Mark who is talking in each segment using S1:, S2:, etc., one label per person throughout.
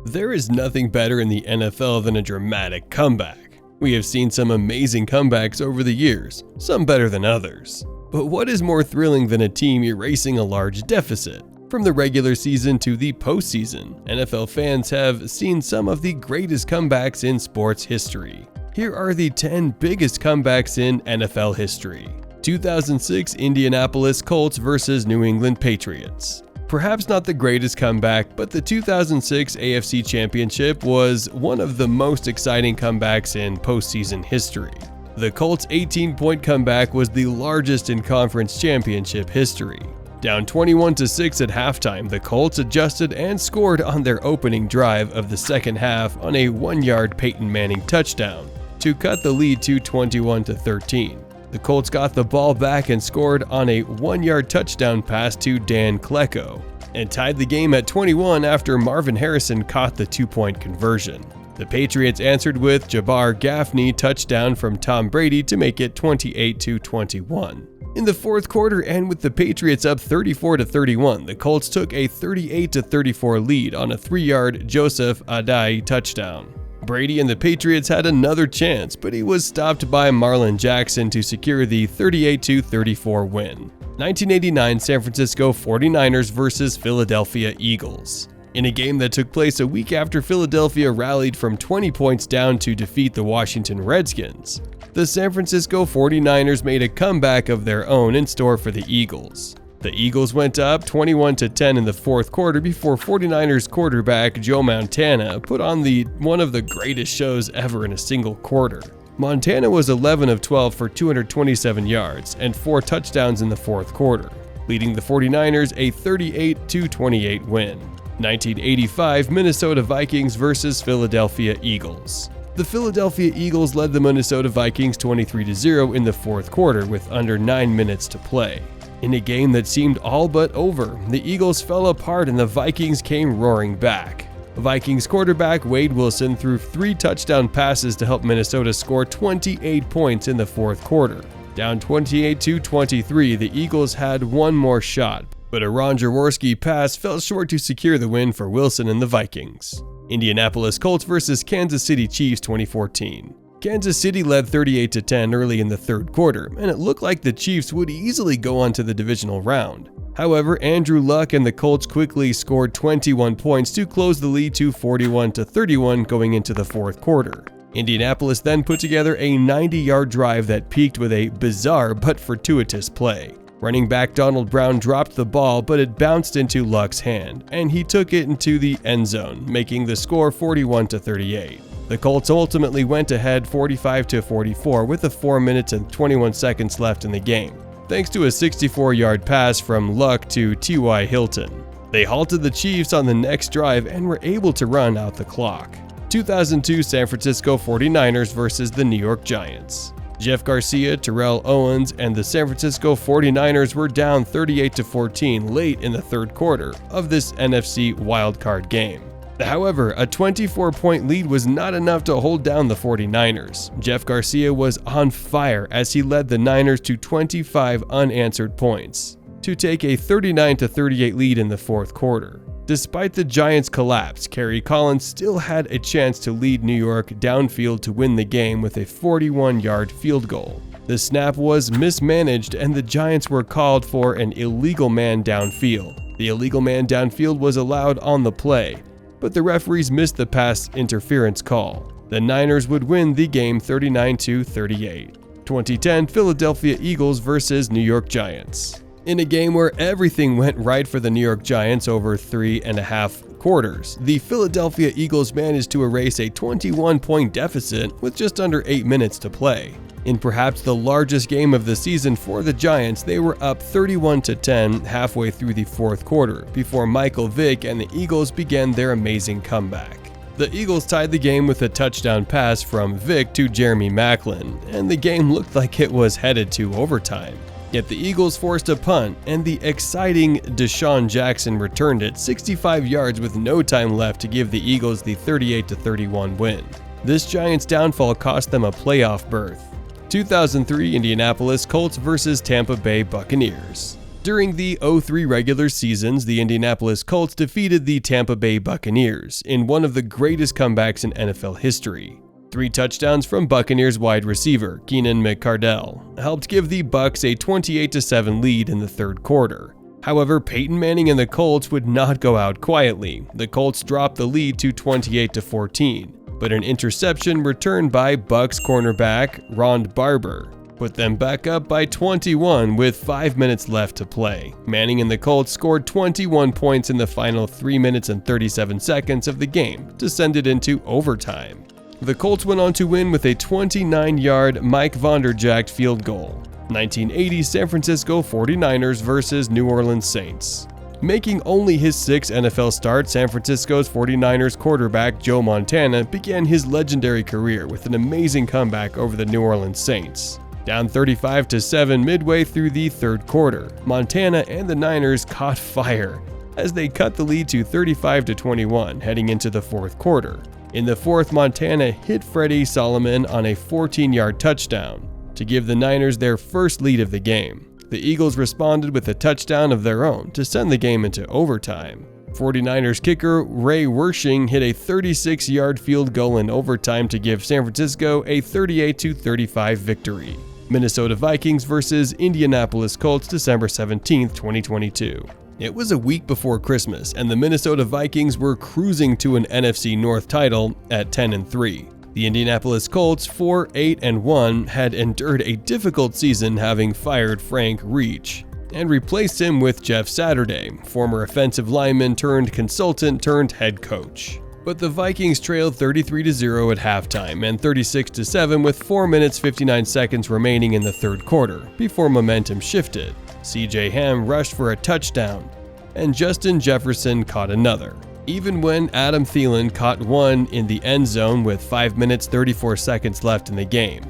S1: There is nothing better in the NFL than a dramatic comeback. We have seen some amazing comebacks over the years, some better than others. But what is more thrilling than a team erasing a large deficit? From the regular season to the postseason, NFL fans have seen some of the greatest comebacks in sports history. Here are the 10 biggest comebacks in NFL history. 2006 Indianapolis Colts vs. New England Patriots. Perhaps not the greatest comeback, but the 2006 AFC Championship was one of the most exciting comebacks in postseason history. The Colts' 18-point comeback was the largest in conference championship history. Down 21-6 at halftime, the Colts adjusted and scored on their opening drive of the second half on a 1-yard Peyton Manning touchdown to cut the lead to 21-13. The Colts got the ball back and scored on a 1-yard touchdown pass to Dan Klecko and tied the game at 21 after Marvin Harrison caught the 2-point conversion. The Patriots answered with Jabbar Gaffney touchdown from Tom Brady to make it 28-21. In the fourth quarter, and with the Patriots up 34-31, the Colts took a 38-34 lead on a 3-yard Joseph Adai touchdown. Brady and the Patriots had another chance, but he was stopped by Marlon Jackson to secure the 38-34 win. 1989 San Francisco 49ers vs. Philadelphia Eagles. In a game that took place a week after Philadelphia rallied from 20 points down to defeat the Washington Redskins, the San Francisco 49ers made a comeback of their own in store for the Eagles. The Eagles went up 21-10 in the fourth quarter before 49ers quarterback Joe Montana put on one of the greatest shows ever in a single quarter. Montana was 11 of 12 for 227 yards and 4 touchdowns in the fourth quarter, leading the 49ers a 38-28 win. 1985 Minnesota Vikings vs. Philadelphia Eagles. The Philadelphia Eagles led the Minnesota Vikings 23-0 in the fourth quarter with under 9 minutes to play. In a game that seemed all but over, the Eagles fell apart and the Vikings came roaring back. Vikings quarterback Wade Wilson threw 3 touchdown passes to help Minnesota score 28 points in the fourth quarter. Down 28-23, the Eagles had one more shot, but a Ron Jaworski pass fell short to secure the win for Wilson and the Vikings. Indianapolis Colts vs. Kansas City Chiefs 2014. Kansas City led 38-10 early in the third quarter, and it looked like the Chiefs would easily go on to the divisional round. However, Andrew Luck and the Colts quickly scored 21 points to close the lead to 41-31 going into the fourth quarter. Indianapolis then put together a 90-yard drive that peaked with a bizarre but fortuitous play. Running back Donald Brown dropped the ball, but it bounced into Luck's hand, and he took it into the end zone, making the score 41-38. The Colts ultimately went ahead 45-44 with 4 minutes and 21 seconds left in the game, thanks to a 64-yard pass from Luck to T.Y. Hilton. They halted the Chiefs on the next drive and were able to run out the clock. 2002 San Francisco 49ers vs. the New York Giants. Jeff Garcia, Terrell Owens, and the San Francisco 49ers were down 38-14 late in the third quarter of this NFC wildcard game. However, a 24-point lead was not enough to hold down the 49ers. Jeff Garcia was on fire as he led the Niners to 25 unanswered points to take a 39-38 lead in the fourth quarter. Despite the Giants' collapse, Kerry Collins still had a chance to lead New York downfield to win the game with a 41-yard field goal. The snap was mismanaged and the Giants were called for an illegal man downfield. The illegal man downfield was allowed on the play, but the referees missed the pass interference call. The Niners would win the game 39-38. 2010 Philadelphia Eagles vs. New York Giants. In a game where everything went right for the New York Giants over 3.5 quarters, the Philadelphia Eagles managed to erase a 21-point deficit with just under 8 minutes to play. In perhaps the largest game of the season for the Giants, they were up 31-10 halfway through the fourth quarter before Michael Vick and the Eagles began their amazing comeback. The Eagles tied the game with a touchdown pass from Vick to Jeremy Maclin, and the game looked like it was headed to overtime. Yet the Eagles forced a punt, and the exciting Deshaun Jackson returned it 65 yards with no time left to give the Eagles the 38-31 win. This Giants downfall cost them a playoff berth. 2003 Indianapolis Colts vs. Tampa Bay Buccaneers. During the 2003 regular seasons, the Indianapolis Colts defeated the Tampa Bay Buccaneers in one of the greatest comebacks in NFL history. 3 touchdowns from Buccaneers wide receiver Keenan McCardell helped give the Bucs a 28-7 lead in the third quarter. However, Peyton Manning and the Colts would not go out quietly. The Colts dropped the lead to 28-14, but an interception returned by Bucs cornerback Ron Barber put them back up by 21 with 5 minutes left to play. Manning and the Colts scored 21 points in the final 3 minutes and 37 seconds of the game to send it into overtime. The Colts went on to win with a 29-yard Mike Vonderjagt field goal. 1980 San Francisco 49ers versus New Orleans Saints. Making only his 6th NFL start, San Francisco's 49ers quarterback Joe Montana began his legendary career with an amazing comeback over the New Orleans Saints. Down 35-7 midway through the third quarter, Montana and the Niners caught fire as they cut the lead to 35-21 heading into the fourth quarter. In the fourth, Montana hit Freddie Solomon on a 14-yard touchdown to give the Niners their first lead of the game. The Eagles responded with a touchdown of their own to send the game into overtime. 49ers kicker Ray Wersching hit a 36-yard field goal in overtime to give San Francisco a 38-35 victory. Minnesota Vikings versus Indianapolis Colts, December 17, 2022. It was a week before Christmas, and the Minnesota Vikings were cruising to an NFC North title at 10-3. The Indianapolis Colts, 4-8-1, had endured a difficult season, having fired Frank Reich and replaced him with Jeff Saturday, former offensive lineman turned consultant turned head coach. But the Vikings trailed 33-0 at halftime and 36-7 with 4 minutes 59 seconds remaining in the third quarter before momentum shifted. C.J. Ham rushed for a touchdown, and Justin Jefferson caught another. Even when Adam Thielen caught one in the end zone with 5 minutes 34 seconds left in the game.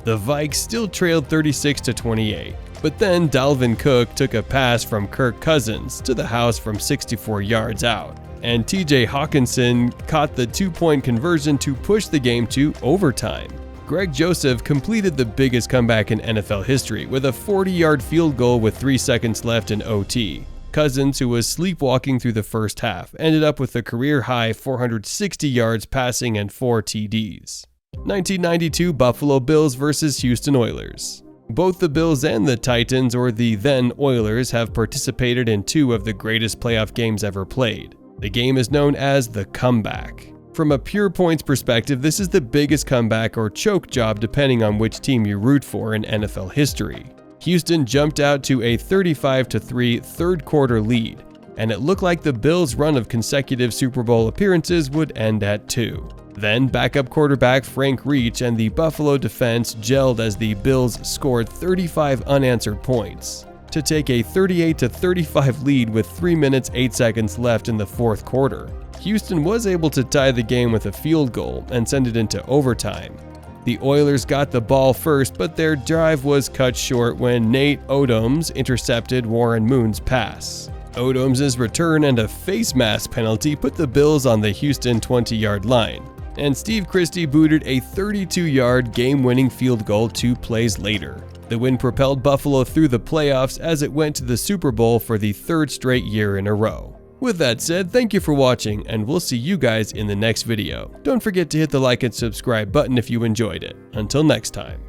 S1: The Vikes still trailed 36-28, but then Dalvin Cook took a pass from Kirk Cousins to the house from 64 yards out, and TJ Hawkinson caught the 2-point conversion to push the game to overtime. Greg Joseph completed the biggest comeback in NFL history with a 40-yard field goal with 3 seconds left in OT. Cousins, who was sleepwalking through the first half, ended up with a career-high 460 yards passing and 4 TDs. 1992 Buffalo Bills versus Houston Oilers. Both the Bills and the Titans, or the then Oilers, have participated in 2 of the greatest playoff games ever played. The game is known as the comeback. From a pure points perspective, this is the biggest comeback or choke job depending on which team you root for in NFL history. Houston jumped out to a 35-3 third quarter lead, and it looked like the Bills' run of consecutive Super Bowl appearances would end at 2. Then backup quarterback Frank Reich and the Buffalo defense gelled as the Bills scored 35 unanswered points to take a 38-35 lead with 3 minutes 8 seconds left in the fourth quarter. Houston was able to tie the game with a field goal and send it into overtime. The Oilers got the ball first, but their drive was cut short when Nate Odomes intercepted Warren Moon's pass. Odomes' return and a face mask penalty put the Bills on the Houston 20-yard line, and Steve Christie booted a 32-yard game-winning field goal 2 plays later. The win propelled Buffalo through the playoffs as it went to the Super Bowl for the 3rd straight year in a row. With that said, thank you for watching, and we'll see you guys in the next video. Don't forget to hit the like and subscribe button if you enjoyed it. Until next time.